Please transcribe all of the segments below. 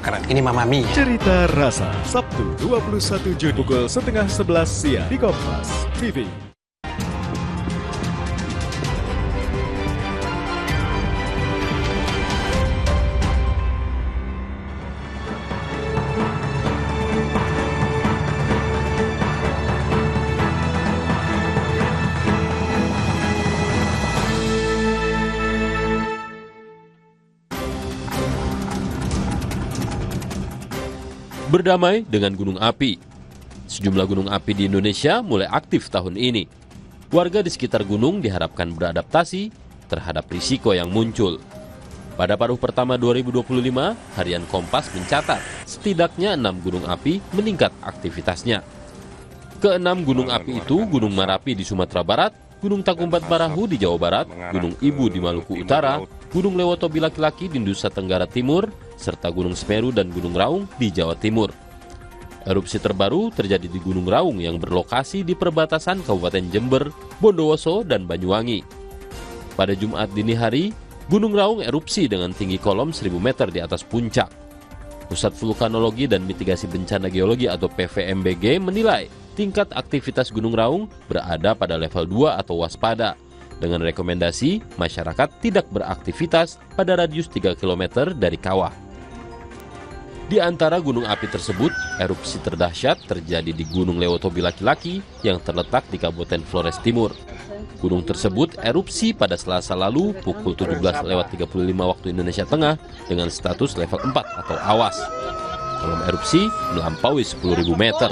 keren. Ini Mamma Mia. Cerita Rasa, Sabtu 21 Juni pukul 10:30 siang di Kompas TV. Berdamai dengan gunung api. Sejumlah gunung api di Indonesia mulai aktif tahun ini. Warga di sekitar gunung diharapkan beradaptasi terhadap risiko yang muncul. Pada paruh pertama 2025, harian Kompas mencatat setidaknya 6 gunung api meningkat aktivitasnya. Keenam gunung api itu Gunung Merapi di Sumatera Barat, Gunung Tangkuban Parahu di Jawa Barat, Gunung Ibu di Maluku Utara, Gunung Lewotobi Laki-Laki di Nusa Tenggara Timur, serta Gunung Semeru dan Gunung Raung di Jawa Timur. Erupsi terbaru terjadi di Gunung Raung yang berlokasi di perbatasan Kabupaten Jember, Bondowoso, dan Banyuwangi. Pada Jumat dini hari, Gunung Raung erupsi dengan tinggi kolom 1000 meter di atas puncak. Pusat Vulkanologi dan Mitigasi Bencana Geologi atau PVMBG menilai tingkat aktivitas Gunung Raung berada pada level 2 atau waspada, dengan rekomendasi masyarakat tidak beraktivitas pada radius 3 km dari kawah. Di antara gunung api tersebut, erupsi terdahsyat terjadi di Gunung Lewotobi Laki-Laki yang terletak di Kabupaten Flores Timur. Gunung tersebut erupsi pada Selasa lalu pukul 17.35 waktu Indonesia Tengah dengan status level 4 atau awas. Kolom erupsi melampaui 10.000 meter.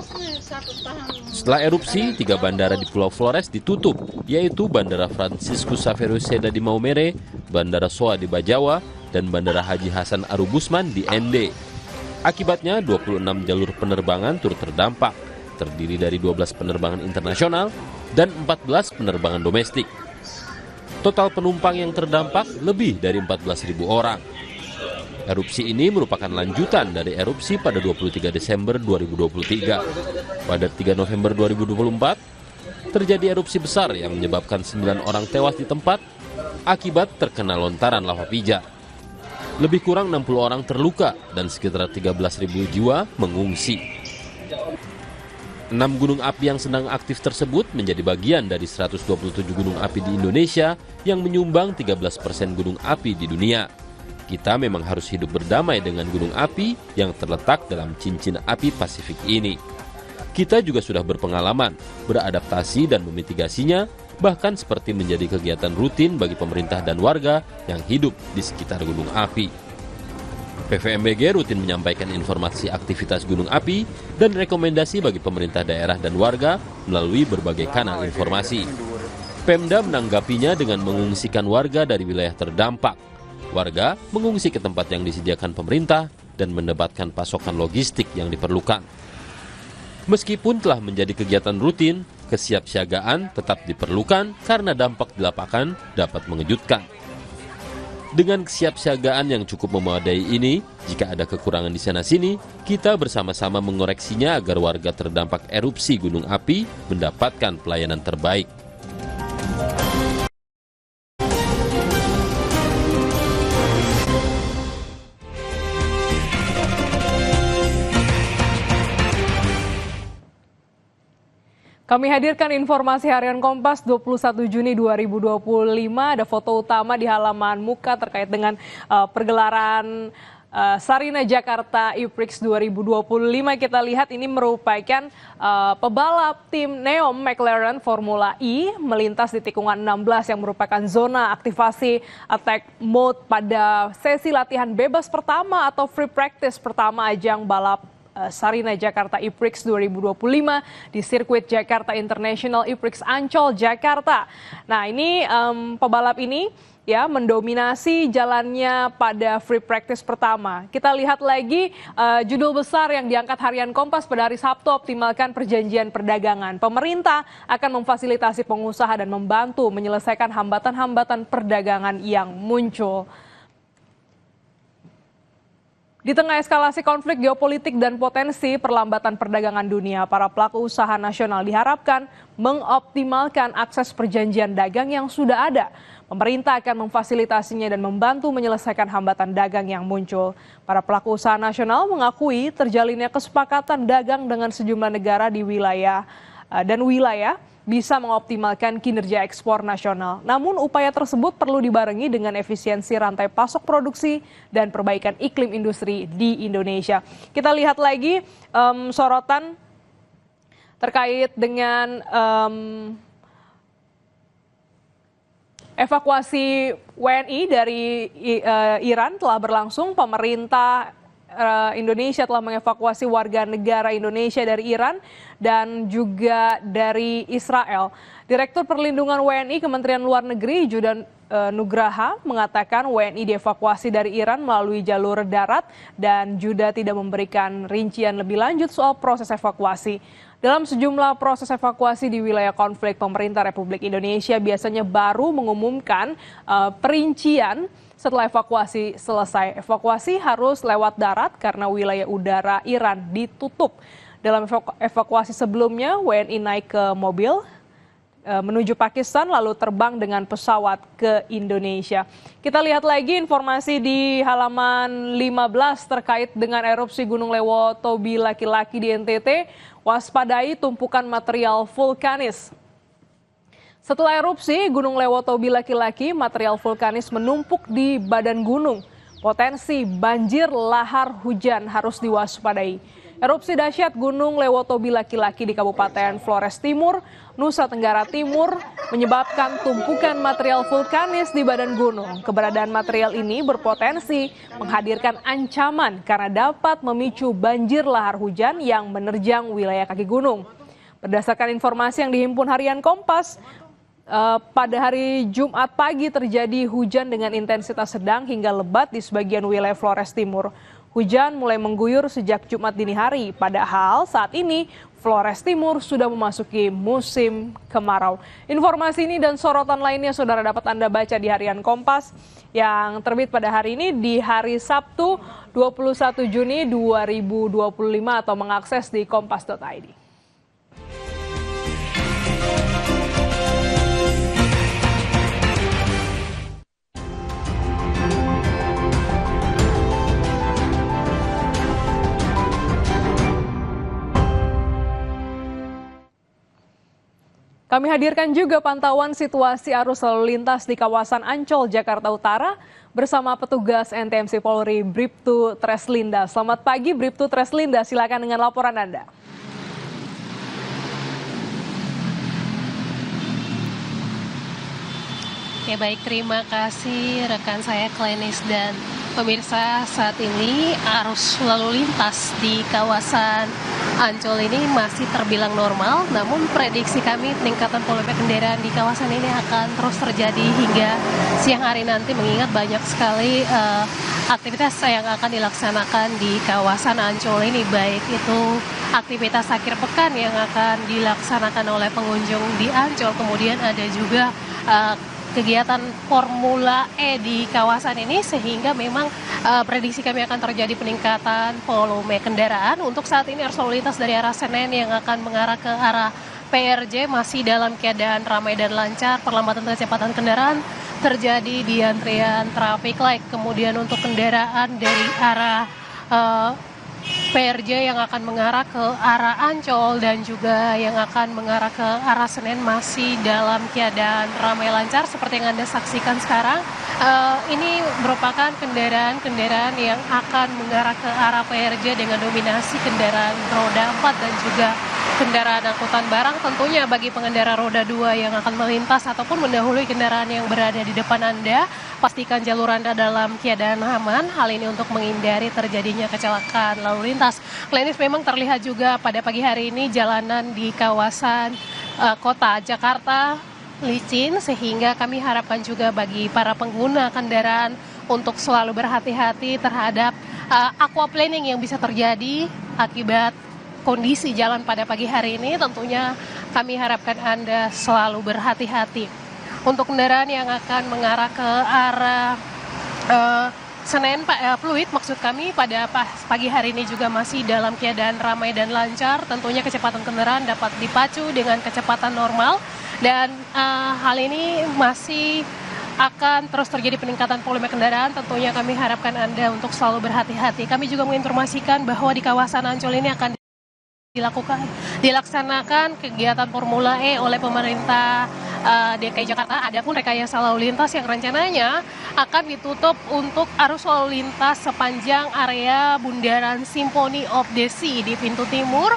Setelah erupsi, 3 bandara di Pulau Flores ditutup, yaitu Bandara Franciscus Saverio Seda di Maumere, Bandara Soa di Bajawa, dan Bandara Haji Hasan Arubusman di Ende. Akibatnya, 26 jalur penerbangan turut terdampak, terdiri dari 12 penerbangan internasional dan 14 penerbangan domestik. Total penumpang yang terdampak lebih dari 14.000 orang. Erupsi ini merupakan lanjutan dari erupsi pada 23 Desember 2023. Pada 3 November 2024, terjadi erupsi besar yang menyebabkan 9 orang tewas di tempat akibat terkena lontaran lava pijar. Lebih kurang 60 orang terluka dan sekitar 13.000 jiwa mengungsi. 6 gunung api yang sedang aktif tersebut menjadi bagian dari 127 gunung api di Indonesia yang menyumbang 13% gunung api di dunia. Kita memang harus hidup berdamai dengan gunung api yang terletak dalam cincin api Pasifik ini. Kita juga sudah berpengalaman, beradaptasi dan memitigasinya, bahkan seperti menjadi kegiatan rutin bagi pemerintah dan warga yang hidup di sekitar gunung api. PVMBG rutin menyampaikan informasi aktivitas gunung api dan rekomendasi bagi pemerintah daerah dan warga melalui berbagai kanal informasi. Pemda menanggapinya dengan mengungsikan warga dari wilayah terdampak. Warga mengungsi ke tempat yang disediakan pemerintah dan mendapatkan pasokan logistik yang diperlukan. Meskipun telah menjadi kegiatan rutin, kesiapsiagaan tetap diperlukan karena dampak di lapangan dapat mengejutkan. Dengan kesiapsiagaan yang cukup memadai ini, jika ada kekurangan di sana-sini, kita bersama-sama mengoreksinya agar warga terdampak erupsi gunung api mendapatkan pelayanan terbaik. Kami hadirkan informasi harian Kompas 21 Juni 2025. Ada foto utama di halaman muka terkait dengan pergelaran Sarina Jakarta E-Prix 2025. Kita lihat ini merupakan pebalap tim Neom McLaren Formula E melintas di tikungan 16 yang merupakan zona aktivasi attack mode pada sesi latihan bebas pertama atau free practice pertama ajang balap Sarina Jakarta E-Prix 2025 di sirkuit Jakarta International E-Prix Ancol, Jakarta. Nah, ini pebalap ini ya mendominasi jalannya pada free practice pertama. Kita lihat lagi judul besar yang diangkat harian Kompas pada hari Sabtu, optimalkan perjanjian perdagangan. Pemerintah akan memfasilitasi pengusaha dan membantu menyelesaikan hambatan-hambatan perdagangan yang muncul. Di tengah eskalasi konflik geopolitik dan potensi perlambatan perdagangan dunia, para pelaku usaha nasional diharapkan mengoptimalkan akses perjanjian dagang yang sudah ada. Pemerintah akan memfasilitasinya dan membantu menyelesaikan hambatan dagang yang muncul. Para pelaku usaha nasional mengakui terjalinnya kesepakatan dagang dengan sejumlah negara di wilayah bisa mengoptimalkan kinerja ekspor nasional. Namun upaya tersebut perlu dibarengi dengan efisiensi rantai pasok produksi dan perbaikan iklim industri di Indonesia. Kita lihat lagi sorotan terkait dengan evakuasi WNI dari Iran telah berlangsung. Pemerintah Indonesia telah mengevakuasi warga negara Indonesia dari Iran dan juga dari Israel. Direktur Perlindungan WNI Kementerian Luar Negeri Judan Nugraha mengatakan WNI dievakuasi dari Iran melalui jalur darat dan Juda tidak memberikan rincian lebih lanjut soal proses evakuasi. Dalam sejumlah proses evakuasi di wilayah konflik, pemerintah Republik Indonesia biasanya baru mengumumkan perincian setelah evakuasi selesai. Evakuasi harus lewat darat karena wilayah udara Iran ditutup. Dalam evakuasi sebelumnya, WNI naik ke mobil menuju Pakistan lalu terbang dengan pesawat ke Indonesia. Kita lihat lagi informasi di halaman 15 terkait dengan erupsi Gunung Lewo Tobi Laki-Laki di NTT. Waspadai tumpukan material vulkanis. Setelah erupsi Gunung Lewo Tobi Laki-Laki, material vulkanis menumpuk di badan gunung. Potensi banjir lahar hujan harus diwaspadai. Erupsi dahsyat Gunung Lewo Tobi Laki-Laki di Kabupaten Flores Timur, Nusa Tenggara Timur menyebabkan tumpukan material vulkanis di badan gunung. Keberadaan material ini berpotensi menghadirkan ancaman karena dapat memicu banjir lahar hujan yang menerjang wilayah kaki gunung. Berdasarkan informasi yang dihimpun harian Kompas, pada hari Jumat pagi terjadi hujan dengan intensitas sedang hingga lebat di sebagian wilayah Flores Timur. Hujan mulai mengguyur sejak Jumat dini hari, padahal saat ini Flores Timur sudah memasuki musim kemarau. Informasi ini dan sorotan lainnya saudara dapat Anda baca di harian Kompas yang terbit pada hari ini di hari Sabtu 21 Juni 2025 atau mengakses di kompas.id. Kami hadirkan juga pantauan situasi arus lalu lintas di kawasan Ancol, Jakarta Utara bersama petugas NTMC Polri Bribtu Treslinda. Selamat pagi Bribtu Treslinda, silakan dengan laporan Anda. Ya baik, terima kasih rekan saya Klenis dan pemirsa. Saat ini arus lalu lintas di kawasan Ancol ini masih terbilang normal, namun prediksi kami peningkatan volume kendaraan di kawasan ini akan terus terjadi hingga siang hari nanti, mengingat banyak sekali aktivitas yang akan dilaksanakan di kawasan Ancol ini, baik itu aktivitas akhir pekan yang akan dilaksanakan oleh pengunjung di Ancol, kemudian ada juga kegiatan Formula E di kawasan ini, sehingga memang prediksi kami akan terjadi peningkatan volume kendaraan. Untuk saat ini arus lalu lintas dari arah Senen yang akan mengarah ke arah PRJ masih dalam keadaan ramai dan lancar. Perlambatan kecepatan kendaraan terjadi di antrian traffic light. Kemudian untuk kendaraan dari arah PRJ yang akan mengarah ke arah Ancol dan juga yang akan mengarah ke arah Senen masih dalam keadaan ramai lancar seperti yang Anda saksikan sekarang. Ini merupakan kendaraan-kendaraan yang akan mengarah ke arah PRJ dengan dominasi kendaraan roda 4 dan juga kendaraan angkutan barang. Tentunya bagi pengendara roda 2 yang akan melintas ataupun mendahului kendaraan yang berada di depan Anda, pastikan jalur Anda dalam keadaan aman. Hal ini untuk menghindari terjadinya kecelakaan lalu lintas. Klenis, memang terlihat juga pada pagi hari ini jalanan di kawasan kota Jakarta licin, sehingga kami harapkan juga bagi para pengguna kendaraan untuk selalu berhati-hati terhadap aquaplaning yang bisa terjadi akibat kondisi jalan pada pagi hari ini. Tentunya kami harapkan Anda selalu berhati-hati. Untuk kendaraan yang akan mengarah ke arah fluid maksud kami pada pagi hari ini juga masih dalam keadaan ramai dan lancar. Tentunya kecepatan kendaraan dapat dipacu dengan kecepatan normal dan hal ini masih akan terus terjadi peningkatan volume kendaraan. Tentunya kami harapkan Anda untuk selalu berhati-hati. Kami juga menginformasikan bahwa di kawasan Ancol ini akan dilaksanakan kegiatan Formula E oleh pemerintah DKI Jakarta. Adapun rekayasa lalu lintas yang rencananya akan ditutup untuk arus lalu lintas sepanjang area Bundaran Symphony of the Sea di pintu timur.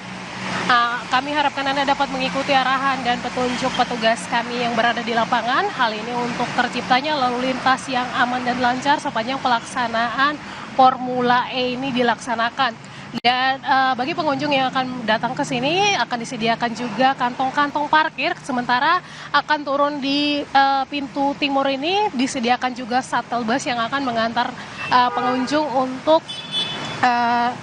Kami harapkan Anda dapat mengikuti arahan dan petunjuk petugas kami yang berada di lapangan. Hal ini untuk terciptanya lalu lintas yang aman dan lancar sepanjang pelaksanaan Formula E ini dilaksanakan. Dan bagi pengunjung yang akan datang ke sini akan disediakan juga kantong-kantong parkir. Sementara akan turun di pintu timur ini disediakan juga shuttle bus yang akan mengantar pengunjung untuk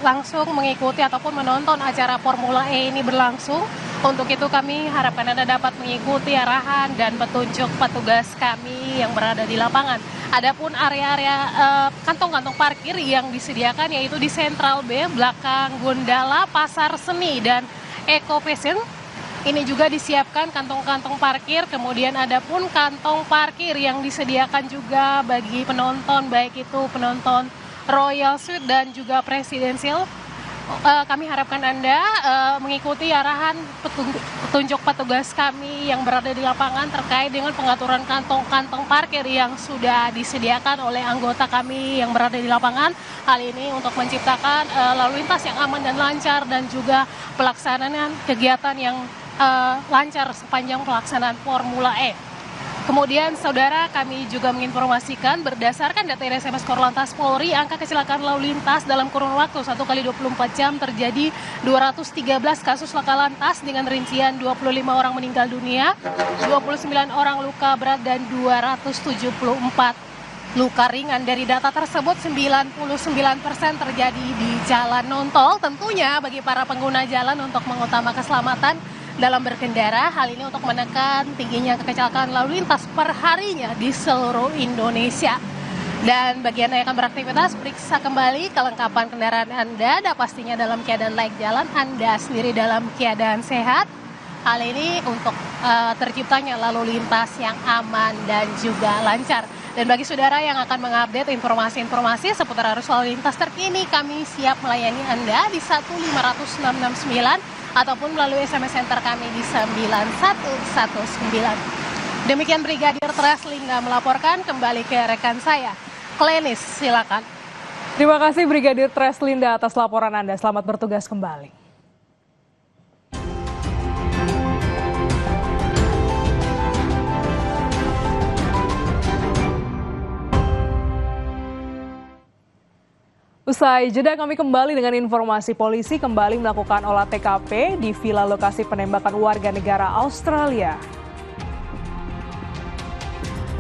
langsung mengikuti ataupun menonton acara Formula E ini berlangsung. Untuk itu kami harapkan Anda dapat mengikuti arahan dan petunjuk petugas kami yang berada di lapangan. Adapun area-area kantong-kantong parkir yang disediakan yaitu di Sentral B, belakang Gundala, Pasar Seni, dan Eco Fashion. Ini juga disiapkan kantong-kantong parkir, kemudian ada pun kantong parkir yang disediakan juga bagi penonton, baik itu penonton Royal Suite dan juga Presidential. Kami harapkan Anda mengikuti arahan petunjuk petugas kami yang berada di lapangan terkait dengan pengaturan kantong-kantong parkir yang sudah disediakan oleh anggota kami yang berada di lapangan. Hal ini untuk menciptakan lalu lintas yang aman dan lancar dan juga pelaksanaan kegiatan yang lancar sepanjang pelaksanaan Formula E. Kemudian saudara, kami juga menginformasikan berdasarkan data RSMS Korlantas Polri, angka kecelakaan lalu lintas dalam kurun waktu 1 kali 24 jam terjadi 213 kasus laka lantas dengan rincian 25 orang meninggal dunia, 29 orang luka berat dan 274 luka ringan. Dari data tersebut 99% terjadi di jalan non-tol. Tentunya bagi para pengguna jalan untuk mengutamakan keselamatan dalam berkendara, hal ini untuk menekan tingginya kecelakaan lalu lintas per harinya di seluruh Indonesia. Dan bagi Anda yang akan beraktivitas, periksa kembali kelengkapan kendaraan Anda dan pastinya dalam keadaan layak jalan, Anda sendiri dalam keadaan sehat. Hal ini untuk terciptanya lalu lintas yang aman dan juga lancar. Dan bagi saudara yang akan mengupdate informasi-informasi seputar arus lalu lintas terkini, kami siap melayani Anda di 15669 ataupun melalui SMS center kami di 9119. Demikian Brigadir Treslinda melaporkan, kembali ke rekan saya, Klenis, silakan. Terima kasih Brigadir Treslinda atas laporan Anda. Selamat bertugas kembali. Usai jeda kami kembali dengan informasi polisi kembali melakukan olah TKP di villa lokasi penembakan warga negara Australia.